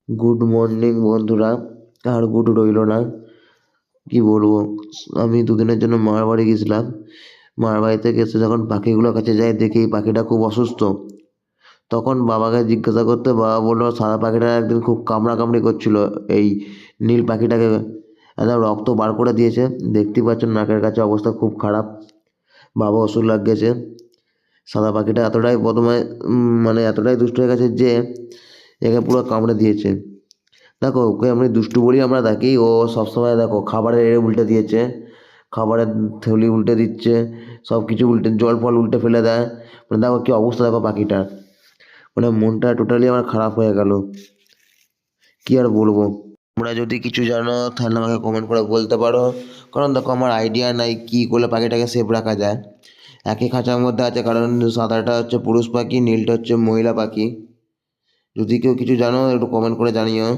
Good morning বন্ধুরা। আর good রইল না, কি বলবো। আমি দুদিনের জন্য মামার বাড়ি গেছিলাম। মামার বাড়ি থেকে এসে যখন পাখিগুলোর কাছে যাই, দেখি পাখিটা খুব অসুস্থ। তখন বাবাকে জিজ্ঞাসা করতে বাবা বললো সাদা পাখিটা একদিন খুব কামড়াকামড়ি করছিল, এই নীল পাখিটাকে একদম রক্ত বার করে দিয়েছে। দেখতেই পাচ্ছেন নাকের কাছে অবস্থা খুব খারাপ। বাবা ওষুধ লাগিয়েছে। সাদা পাখিটা এতটাই বদমাই, মানে এতটাই দুষ্ট হয়ে গেছে যে একে পুরো কামড়ে দিয়েছে। দেখো, ওকে আমি দুষ্টু বলি আমরা ডাকি। ও সবসময় দেখো খাবারের উল্টে দিয়েছে, খাবারের থলি উল্টে দিচ্ছে, সব কিছু উল্টে, জল ফল উল্টে ফেলে দেয়। মানে দেখো কী অবস্থা, দেখো পাখিটার। মানে মনটা টোটালি আমার খারাপ হয়ে গেল, কি আর বলবো। তোমরা যদি কিছু জানো তাহলে আমাকে কমেন্ট করে বলতে পারো, কারণ দেখো আমার আইডিয়া নাই কী করলে পাখিটাকে সেফ রাখা যায়। একই খাঁচার মধ্যে আছে, কারণ সাদাটা হচ্ছে পুরুষ পাখি, নীলটা হচ্ছে মহিলা পাখি। যদি কেউ কিছু জানো একটু কমেন্ট করে জানিও।